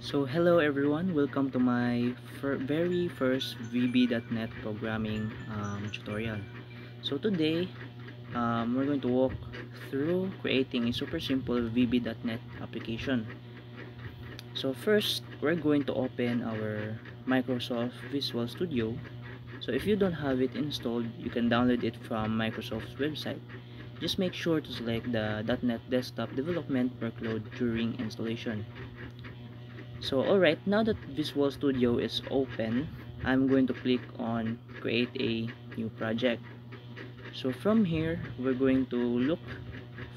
So hello everyone, welcome to my very first VB.NET programming tutorial. So today we're going to walk through creating a super simple VB.NET application. So first, we're going to open our Microsoft Visual Studio. So if you don't have it installed, you can download it from Microsoft's website. Just make sure to select the .NET Desktop Development workload during installation. So alright, now that Visual Studio is open, I'm going to click on create a new project. So from here, we're going to look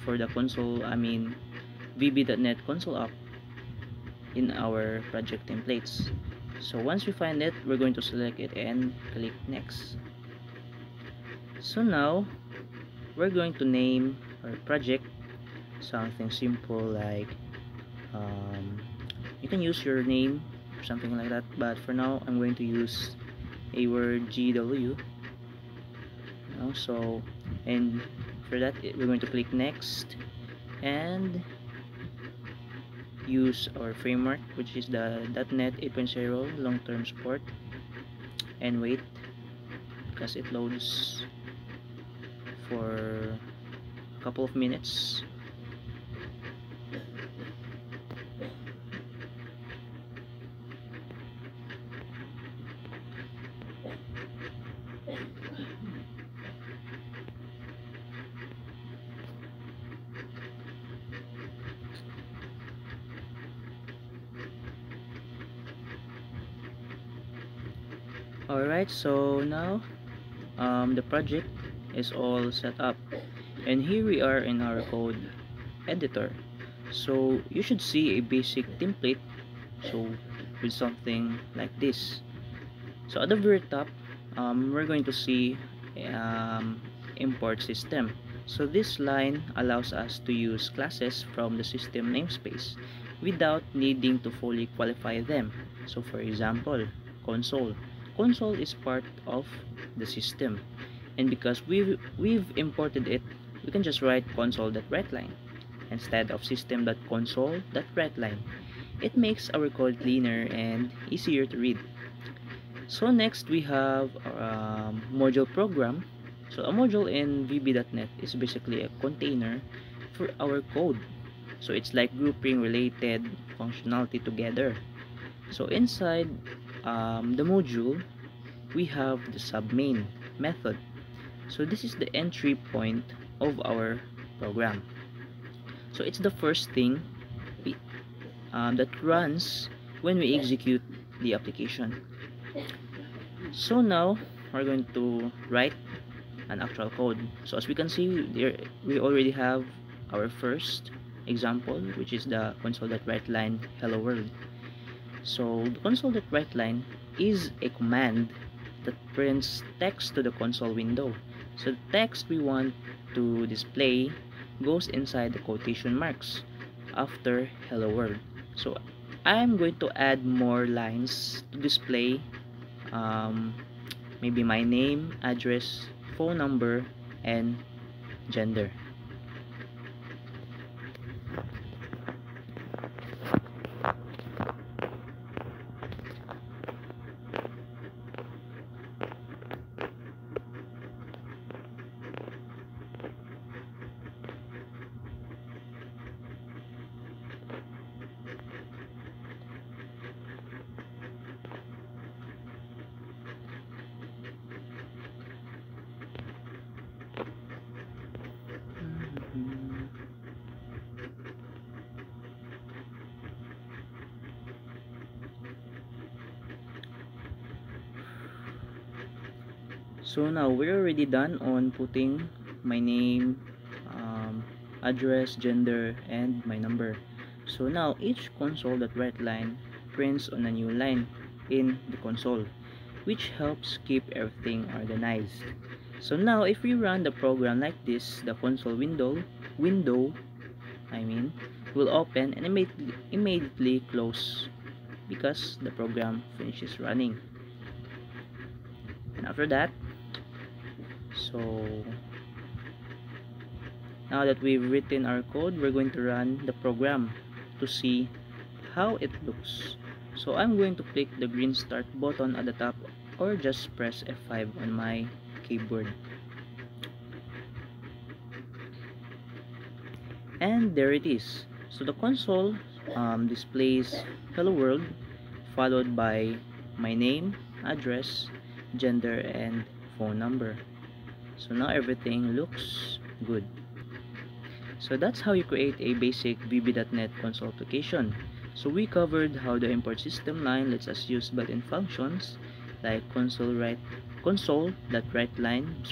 for the VB.NET console app in our project templates. So once we find it, we're going to select it and click next. So now, we're going to name our project something simple like um, you can use your name or something like that, but for now I'm going to use a word GW. So and for that we're going to click next and use our framework, which is the .NET 8.0 long-term support, and wait because it loads for a couple of minutes. Alright, so now the project is all set up, and here we are in our code editor. So you should see a basic template, so with something like this. So at the very top, we're going to see import system. So this line allows us to use classes from the system namespace without needing to fully qualify them. So for example, console. Console is part of the system, and because we've imported it, we can just write console.writeLine instead of system.console.writeLine. It makes our code cleaner and easier to read. So next we have module program. So a module in VB.NET is basically a container for our code. So it's like grouping related functionality together. So inside the module, we have the submain method. So this is the entry point of our program. So it's the first thing we, that runs when we execute the application. So now we're going to write an actual code. So as we can see there, we already have our first example, which is the console.writeLine hello world. So the console.writeLine is a command that prints text to the console window. So the text we want to display goes inside the quotation marks after hello world. So I'm going to add more lines to display um, maybe my name, address, phone number, and gender. So now we're already done on putting my name, address, gender, and my number. So now each console.writeLine prints on a new line in the console, which helps keep everything organized. So now if we run the program like this, the console window will open and immediately close because the program finishes running. And after that, so now that we've written our code, we're going to run the program to see how it looks. So I'm going to click the green start button at the top, or just press F5 on my keyboard. And there it is. So the console displays hello world, followed by my name, address, gender, and phone number. So now everything looks good. So that's how you create a basic VB.NET console application. So we covered how the import system line lets us use built-in functions like console.writeLine.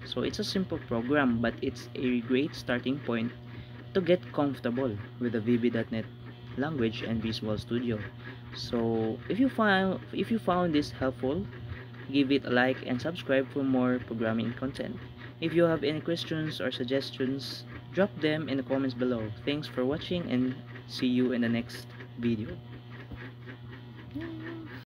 So it's a simple program, but it's a great starting point to get comfortable with the VB.NET language and Visual Studio. So if you found this helpful, give it a like and subscribe for more programming content. If you have any questions or suggestions, drop them in the comments below. Thanks for watching, and see you in the next video.